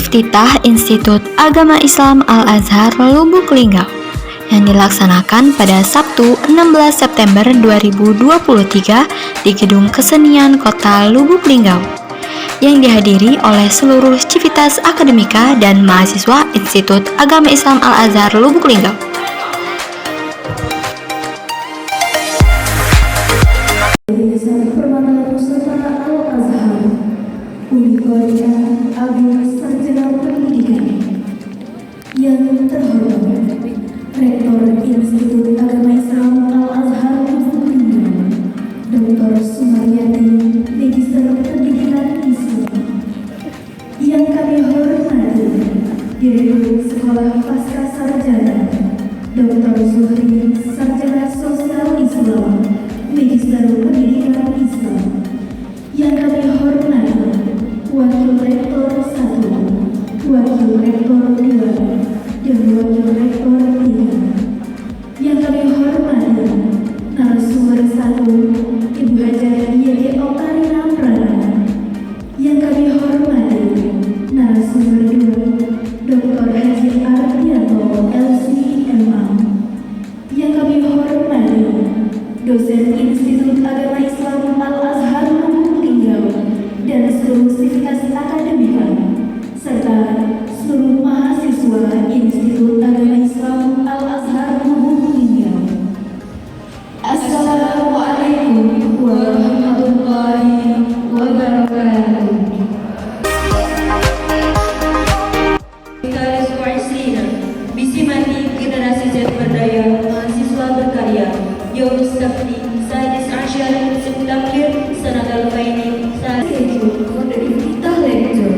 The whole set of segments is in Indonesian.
Iftitah Institut Agama Islam Al-Azhar Lubuk Linggau yang dilaksanakan pada Sabtu 16 September 2023 di Gedung Kesenian Kota Lubuk Linggau yang dihadiri oleh seluruh civitas akademika dan mahasiswa Institut Agama Islam Al-Azhar Lubuk Linggau. Yayasan Permata Nusantara Al-Azhar, Unikodia Agung Sarjana Pendidikan. Yang terhormat Rektor Institut Agama Islam Al-Azhar Lubuk Linggau, Dr. Sumaryati, Magister Pendidikan Islam. Yang kami hormati Direktur Sekolah Pasca Sarjana, Dr. Zuhri, Sarjana Sosial Islam, Magister Pendidikan Islam. Yang kami hormati Wakil Rektor 1, Wakil Rektor 2, dan Wakil Rektor 3. Yang kami hormati narasumber 1, Ibu Hajar Y.D. Okarina Prana. Yang kami hormati narasumber 2, Dr. Haji Ardianto LC.MA. Yang kami hormati dosen Institut Agama Islam Al-Azhar Lubuk Linggau dan seluruh sivitas akademika serta seluruh mahasiswa Institut Agama Islam Al-Azhar Lubuk Linggau. Assalamualaikum warahmatullahi wabarakatuh. Garis Warsina, Bisi Mati Generasi Z Berdaya, Mahasiswa Berkarya, Yunus Sakti, Sadis Asyar, Subtakir, Sanat Al-Faini, Schedule for the Iftitah lecture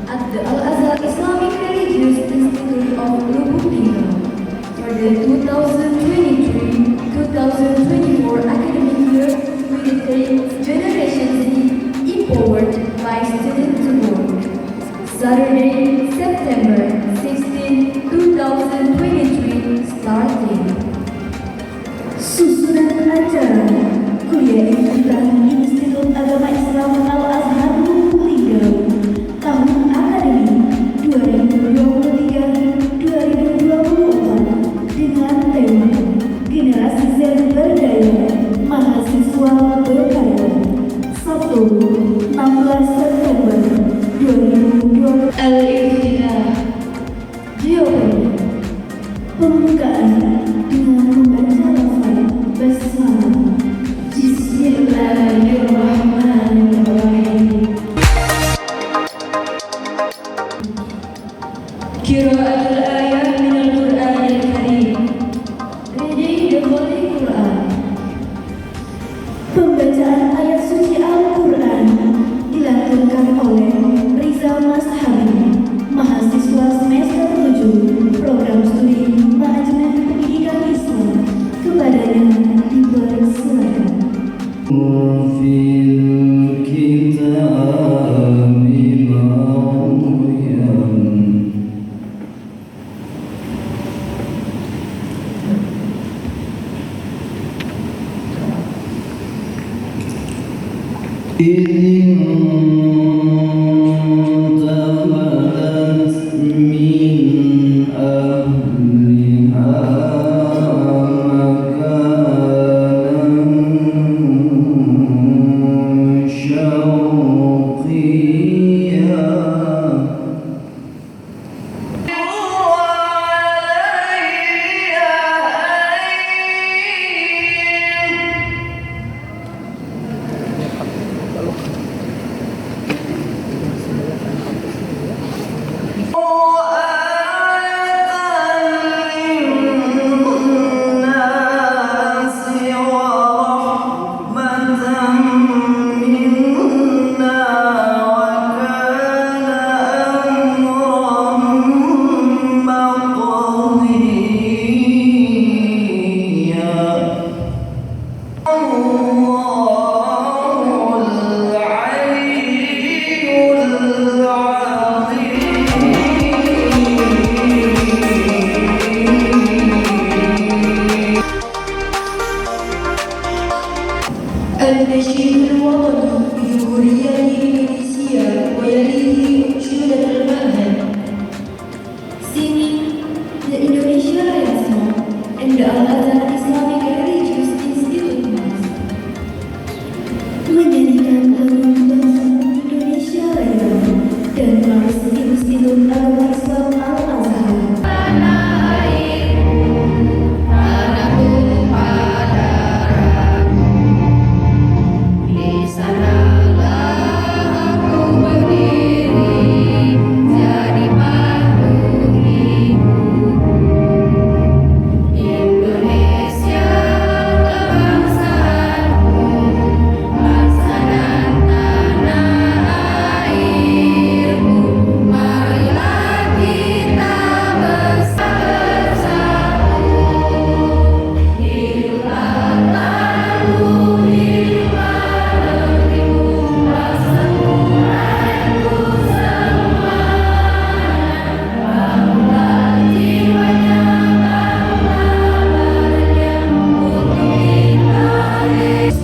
at the Al-Azhar Islamic Religious Institute of Lubuk Linggau for the 2023-2024 academic year with the theme Generation Z Empowered by Student to Work. Saturday, September 16, 2023 starting. Susunan acara Kuliah Iftitah Institut Agama Islam Al-Azhar Lubuk Linggau tahun akademik 2023-2024 dengan tema Generasi Z Berdaya, Mahasiswa Berkarya. Sabtu 16 September 2024. Al-Iftitah. Jawabannya pembukaan dengan membaca lafaz basmalah. Bismillahirrahmanirrahim. Qiraatul ayat minal Qur'anil Karim. Reading the Holy Quran. Pembacaan ayat suci Al-Quran dilakukan oleh Rizal Mashari, mahasiswa semester 7 program studi Manajemen Pendidikan Islam. Kepadanya dipersilakan. The Al-Azhar Islamic Religious Institute Mas, menjadikan lambang bangsa Indonesia Raya dan melalui Institut Agama Islam Al-Azhar.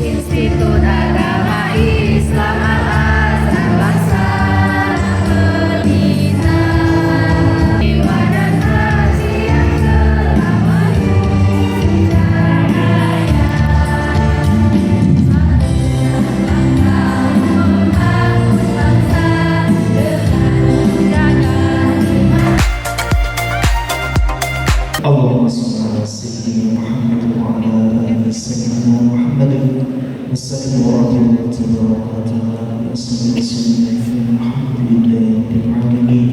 Institut Agama Islam Al-Azhar Laksana Pelita Jiwa dan kasih yang selamanya اللهم صل على سيدنا محمد وعلى آل سيدنا محمد وسلم ورحمة الله وبركاته وسلم الحمد لله رب العالمين.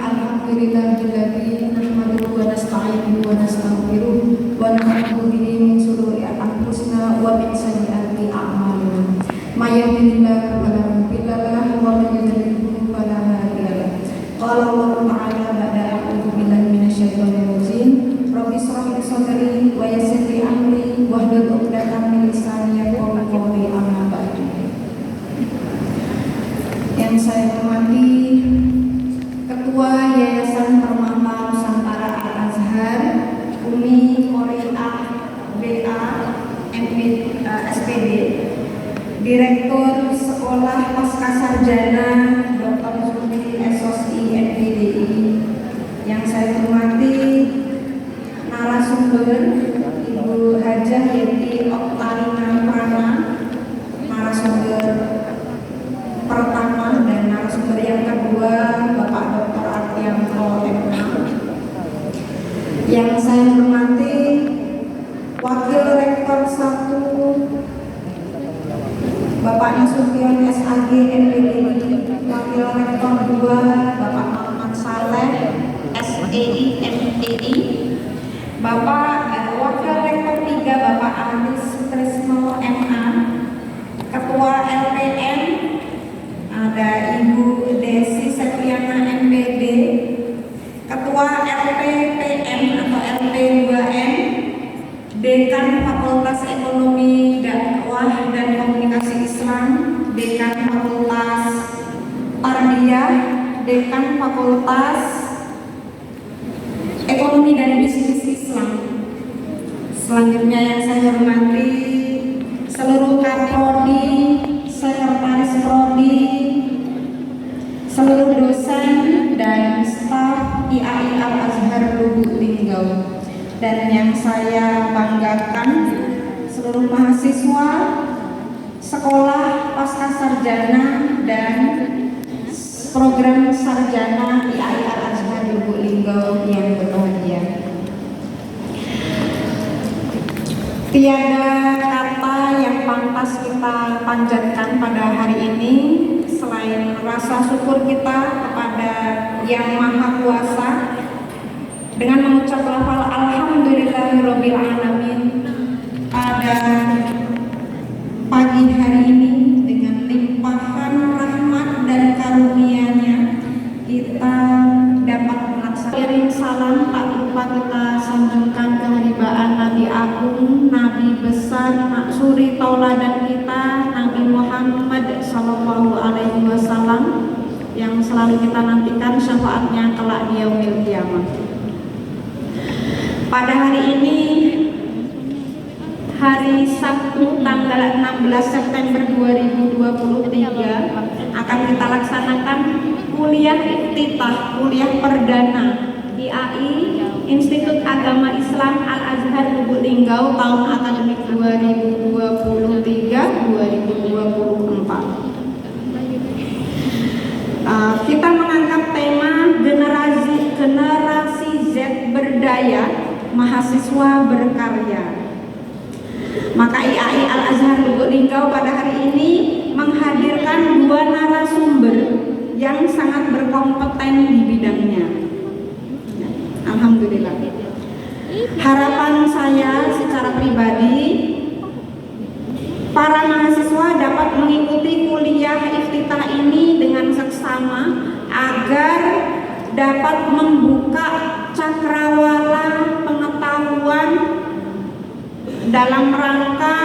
Alhamdulillahilladzi nahmaduhu wa nasta'inuhu wa nastaghfiruh wa na'udzu bihi min shururi anfusina wa min sayyiati a'malina. May yahdihillahu fala mudilla lahu wa may yudlil fala hadiya lahu. Qala Allahu ta'ala ba'da a'udzu billahi minasyaitonir rajim. Rabbi shrah li sadri wa yassir li amri wahlul 'uqdatam min lisani yafqahu qawli amma ba'du. Yang saya hormati Ketua Yayasan Permata Nusantara Al-Azhar, Umi Korea BA SPD, Direktur Sekolah Pascasarjana Dr. Zulfi SOSI NPDI. Yang saya hormati narasumber Ibu Hajah Yeti Oktarina Prana, narasumber pertama, dan narasumber yang kedua Bapak Dr. Artianto MA. Yang saya hormati Wakil Rektor 1 Bapak Nasution SAG NPDI, Wakil Rektor 2 Bapak Muhammad Saleh SEI MTI, Wakil Rektor 3 Bapak Anis Trisno MA, Ketua LPM ada Ibu Desi Septiana MPD, Ketua LPPM atau LP2M, Dekan Fakultas Ekonomi Dakwah dan Komunikasi Islam, Dekan Fakultas Tarbiyah, Dekan Fakultas Ekonomi dan Bisnis Islam. Selanjutnya yang saya hormati seluruh kaprodi, sekretaris prodi, seluruh dosen dan staf IAI Al-Azhar Lubuk Linggau, dan yang saya banggakan seluruh mahasiswa sekolah pascasarjana dan program sarjana IAI Al-Azhar Lubuk Linggau yang berbahagia. Tiada kata yang pantas kita panjatkan pada hari ini selain rasa syukur kita kepada Yang Maha Kuasa dengan mengucap lafal Alhamdulillahirabbil alamin pada pagi hari ini. Dengan limpahan rahmat dan karunia-Nya kita dapat melaksanakan salam tak lupa kita sanjungkan kehadiran Nabi Agung, Nabi besar, maksuri tauladan kita, Nabi Muhammad Sallallahu Alaihi Wasallam, yang selalu kita nantikan syafaatnya kelak di yaumil qiyamah. Pada hari ini hari Sabtu tanggal 16 September 2023 akan kita laksanakan kuliah iftitah, kuliah perdana IAI Institut Agama Islam Al-Azhar Lubuk Linggau tahun akademik 2023-2024. Kita mengangkat tema generasi Z berdaya, mahasiswa berkarya. Maka IAI Al-Azhar Lubuk Linggau pada hari ini menghadirkan 2 narasumber yang sangat berkompeten di bidangnya. Alhamdulillah. Harapan saya secara pribadi, para mahasiswa dapat mengikuti kuliah iftitah ini dengan seksama agar dapat membuka cakrawala pengetahuan dalam rangka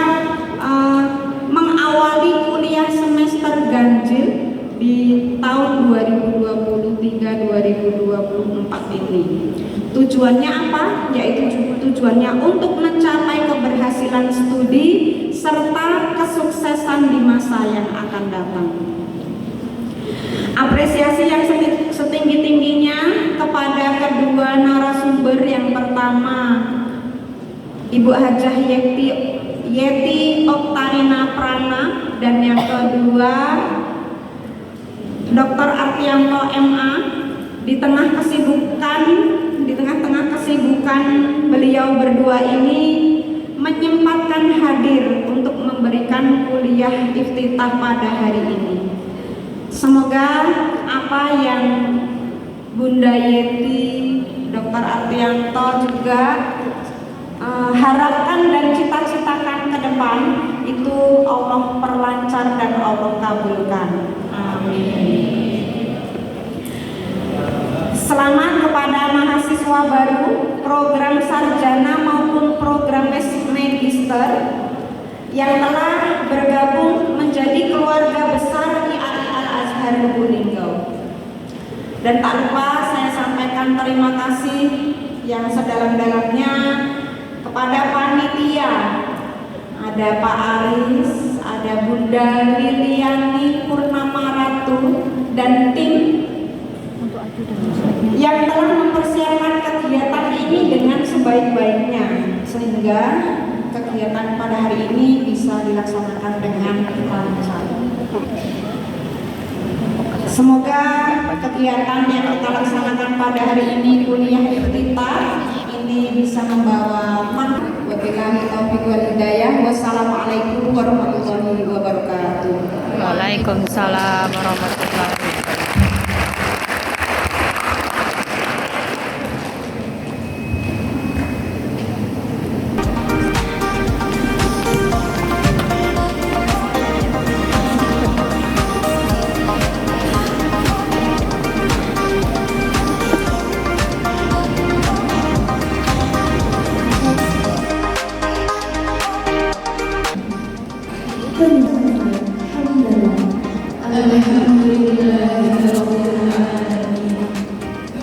mengawali kuliah semester ganjil di tahun 2023-2024 ini. Tujuannya apa? Yaitu tujuannya untuk mencapai keberhasilan studi serta kesuksesan di masa yang akan datang. Apresiasi yang setinggi-tingginya kepada kedua narasumber. Yang pertama, Ibu Hajah Yeti Oktarina Prana, dan yang kedua Dr. Artianto MA. Di tengah-tengah kesibukan beliau berdua ini menyempatkan hadir untuk memberikan kuliah iftitah pada hari ini. Semoga apa yang Bunda Yeti, Dr. Artianto juga harapkan dan cita-citakan ke depan itu Allah perlancar dan Allah kabulkan. Amin. Selamat kepada mahasiswa baru program sarjana maupun program magister yang telah bergabung menjadi keluarga besar IAI Al-Azhar Lubuk Linggau. Dan tak lupa saya sampaikan terima kasih yang sedalam-dalamnya kepada panitia. Ada Pak Aris, ada Bunda Liliani Purnama Ratu dan tim yang telah mempersiapkan kegiatan ini dengan sebaik-baiknya sehingga kegiatan pada hari ini bisa dilaksanakan dengan lancar. Semoga kegiatan yang kita laksanakan pada hari ini kuliah iftitah ini bisa membawa manfaat. Wabillahi taufiq wal hidayah. Wassalamualaikum warahmatullahi wabarakatuh. Waalaikumsalam warahmatullahi wabarakatuh.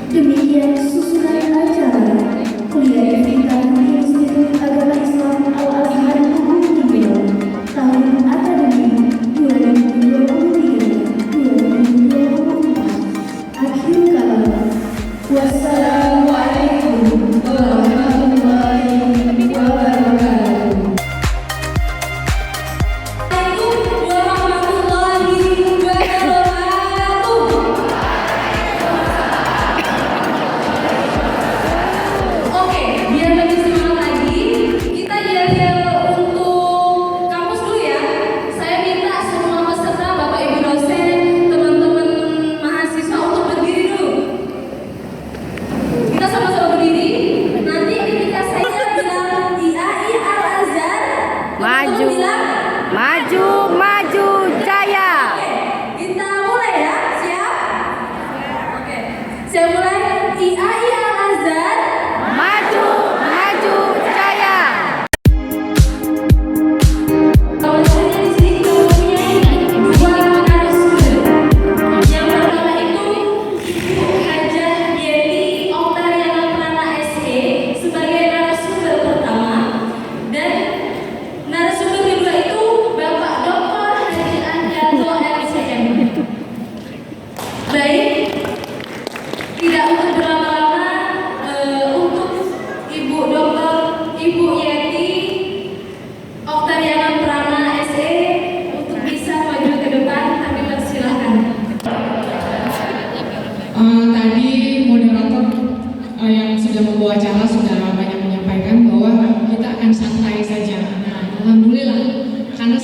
Demikian susunan acara kuliah iftitah Institut Agama Islam Al-Azhar Lubuk Linggau tahun akademik 2023-2024. Akhir kalam. Wassalamualaikum warahmatullahi wabarakatuh. Warahmatullahi wabarakatuh.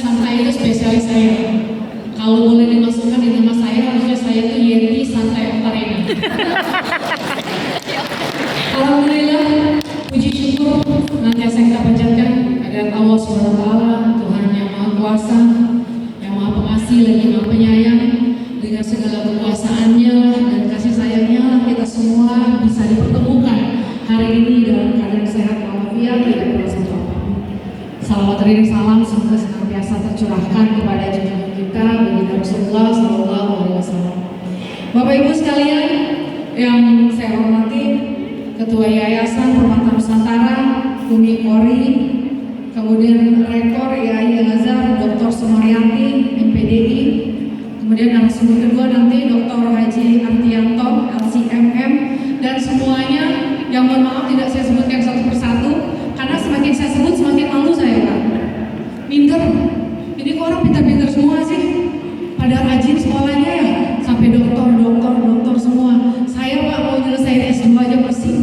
santai itu spesialis saya. Kalau boleh dimasukkan di nama saya, harusnya saya itu Yenti Santai Okarina. Alhamdulillah, puji syukur nanti saya kita panjatkan kepada Allah SWT, Tuhan yang Maha Kuasa, yang Maha Pengasih lagi Maha Penyayang, dengan segala kekuasaannya dan kasih sayangnya kita semua bisa dipertemukan hari ini dalam keadaan sehat walafiat, tidak ada satu apapun. Salawat dan salam semoga senantiasa tercurahkan kepada junjungan kita baginda Rasulullah SAW. Bapak Ibu sekalian yang saya hormati, Ketua Yayasan Permata Nusantara, Umi Ori, kemudian Rektor IAI Al-Azhar Dr. Sumaryanti, MPDI, kemudian narasumber kedua nanti Dr. Haji Artianto, LCMM, dan semuanya yang mohon maaf tidak saya sebutkan satu persatu, karena semakin saya sebut semakin malu saya, Pak. Minder, ini kok orang pintar-pintar semua sih, pada rajin sekolahnya ya, sampai doktor semua. Saya Pak mau nyelesain S2 aja masih.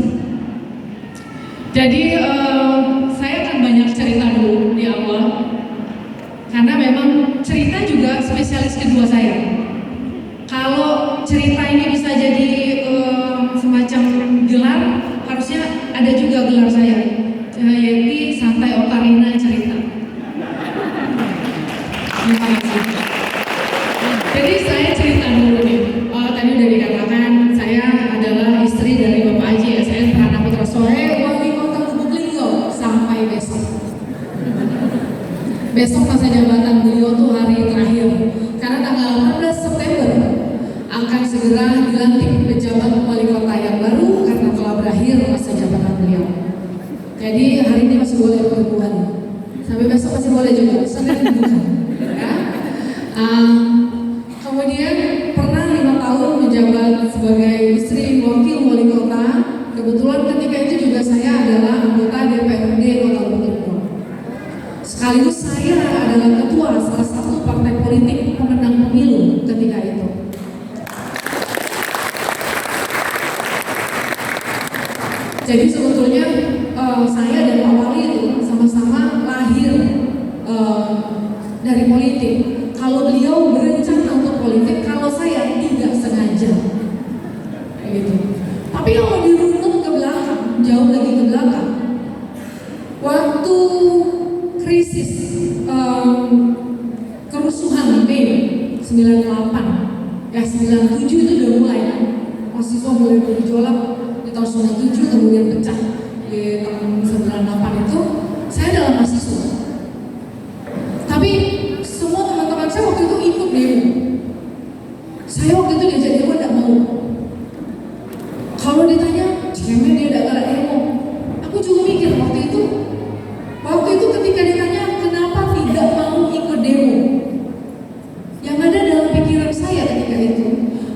Jadi saya akan banyak cerita dulu di awal, karena memang cerita juga spesialis kedua saya. Kalau cerita ini bisa jadi semacam gelar, harusnya ada juga gelar saya, Yenti Santai Okarina Cerita. Terima kasih. Jadi saya cerita dulu nih. Tadi udah dikatakan saya adalah istri dari Bapak Haji SN Prana Putra Sohe, Wali Kota Lubuk Linggau sampai besok. Besok masa jabatan beliau tuh hari terakhir, karena tanggal 18 September akan segera dilantik pejabat wali kota yang baru karena telah berakhir masa jabatan beliau. Jadi hari ini masih boleh berhubungan, sampai besok masih boleh juga, sampai berhubungan. Ya. Kemudian pernah 5 tahun menjabat sebagai istri wakil wali kota. Kebetulan ketika itu juga saya adalah anggota DPRD Kota Lubuk Linggau. Sekaligus saya adalah ketua salah satu partai politik pemenang pemilu ketika itu. Jadi sebetulnya saya dan Pak Wali itu sama-sama lahir dari politik. Kalau beliau berencana untuk politik, kalau saya tidak sengaja, gitu. Tapi kalau dirunut ke belakang, jauh lagi ke belakang, waktu krisis kerusuhan Mei 98, ya 97 itu udah mulai kan, mahasiswa mulai bergejolak di tahun 97, kemudian pecah di tahun 98 itu, saya adalah mahasiswa. Tapi semua teman-teman saya waktu itu ikut demo. Saya waktu itu diajak demo tidak mau. Kalau ditanya, cemen dia tidak galak demo. Aku juga mikir waktu itu ketika ditanya kenapa tidak mau ikut demo, yang ada dalam pikiran saya ketika itu,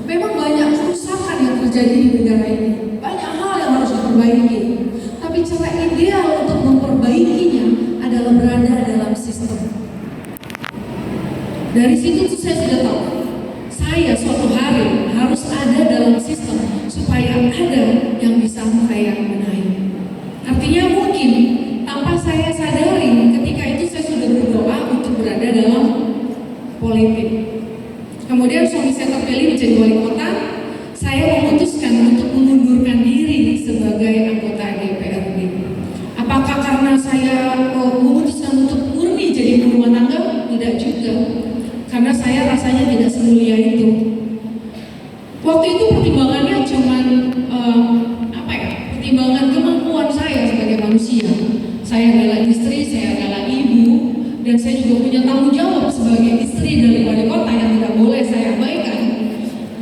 memang banyak kerusakan yang terjadi di negara ini, banyak hal yang harus diperbaiki. Tapi cara ideal untuk memperbaikinya adalah berada dalam sistem. Dari situ saya sudah tahu, saya suatu hari harus ada dalam sistem supaya ada yang bisa saya benahi. Artinya mungkin tanpa saya sadari ketika itu saya sudah berdoa untuk berada dalam politik. Kemudian suami saya terpilih menjadi wali kota, saya memutuskan untuk mengundurkan diri sebagai anggota DPRD. Apakah karena saya memutuskan untuk murni jadi ibu rumah tangga? Tidak juga. Karena saya rasanya tidak semulia itu. Waktu itu pertimbangannya cuman pertimbangan kemampuan saya sebagai manusia. Saya adalah istri, saya adalah ibu, dan saya juga punya tanggung jawab sebagai istri dari wali kota yang tidak boleh saya abaikan.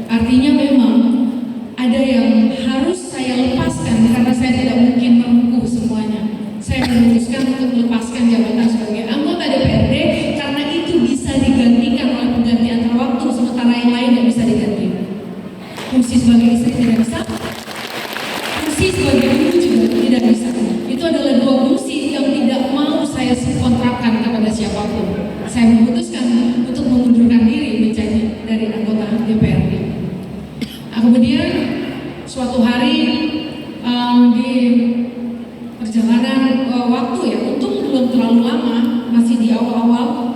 Artinya memang ada yang harus saya lepaskan karena saya tidak mungkin menempuh semuanya. Saya memutuskan untuk melepaskan jabatan sebagai anggota DPRD karena itu bisa digantikan oleh pengganti antar waktu, sementara yang lain tidak bisa diganti. Fungsi sebagai istri tidak bisa, fungsi sebagai ibu juga tidak bisa. Itu adalah dua fungsi yang tidak mau saya kontrakkan kepada siapapun. Saya memutuskan untuk mengundurkan diri menjadi dari anggota DPRD. Kemudian suatu hari di perjalanan waktu ya, untung belum terlalu lama, masih di awal-awal,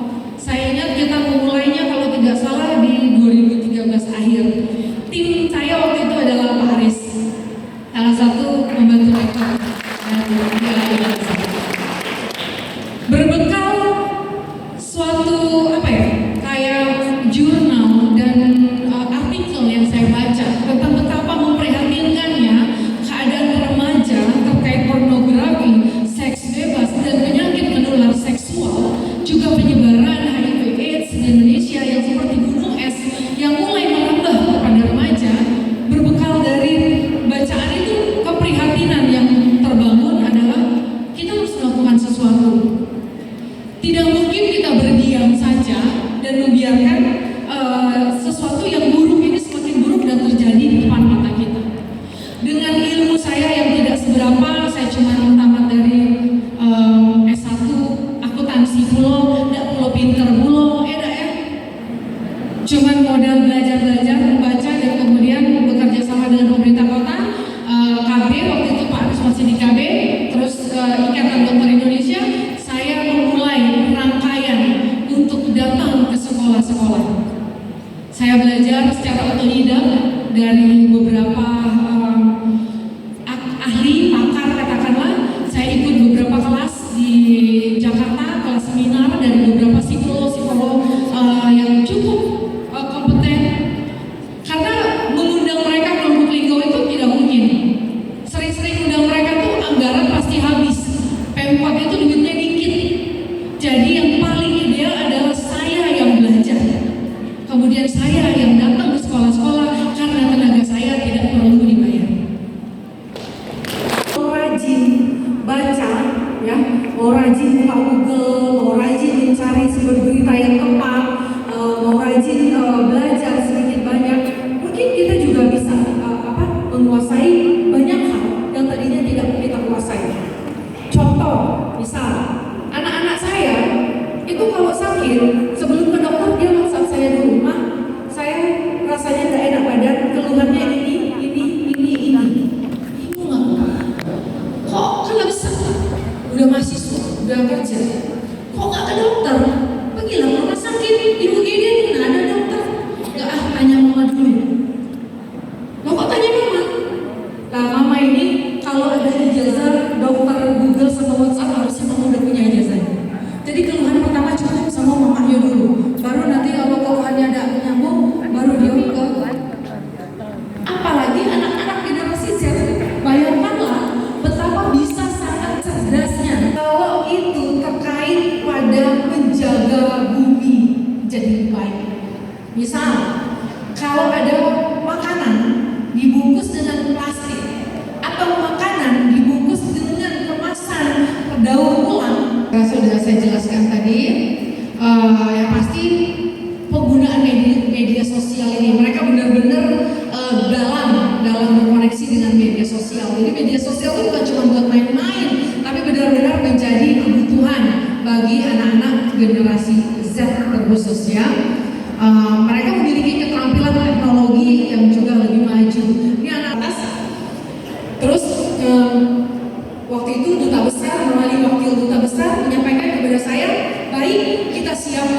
Saya belajar secara otodidak dari beberapa ahli, pakar katakanlah. Saya ikut beberapa kelas di Jakarta, kelas seminar dari beberapa psikolog yang cukup kompeten. Karena mengundang mereka kelompok Linggau itu tidak mungkin. Sering-sering undang mereka tuh anggaran pasti habis. Pemkotnya itu duitnya dikit. Jadi yang paling ideal adalah saya yang belajar. Kemudian saya yang datang ke sekolah-sekolah karena tenaga saya tidak perlu dibayar. Mau rajin baca, ya, mau rajin buka Google, mau rajin mencari sumber berita yang tepat, mau rajin belajar sedikit banyak, mungkin kita juga bisa menguasai banyak hal yang tadinya tidak kita kuasai. Contoh, misal anak-anak saya itu kalau sakit sebelum ke dokter dia WhatsApp saya dulu, "Ma, saya rasanya nggak enak badan, keluhannya ini. Bingung aku. Kok kan nggak bisa? Udah mahasiswa, udah kerja, kok nggak ke dokter? Pergilah ke rumah sakit, di UGD nggak ada dokter. Nggak tanya mama dulu. Lo kok tanya mama? Nah, mama ini kalau ada ijazah dokter Google sama WhatsApp harusnya mama udah punya ijazahnya. Jadi keluhan pertama cukup sama mamanya dulu, baru nanti kalau keluhannya ada nyambung, baru dia ke. Apalagi anak-anak generasi Z, bayangkanlah betapa bisa sangat cerdasnya kalau itu terkait pada menjaga bumi jadi baik. Misal, kalau ada makanan dibungkus dengan plastik atau makanan dibungkus dengan kemasan daur ulang, sudah saya jelaskan tadi. Yang pasti penggunaan media sosial ini, mereka benar-benar dalam berkoneksi dengan media sosial. Jadi media sosial itu bukan cuma buat main-main, tapi benar-benar menjadi kebutuhan bagi anak-anak generasi Z terkhususnya. Mereka memiliki keterampilan teknologi yang juga lebih maju. Ini anak atas. Terus waktu itu duta besar, melalui wakil duta besar menyampaikan kepada saya, baik kita siapkan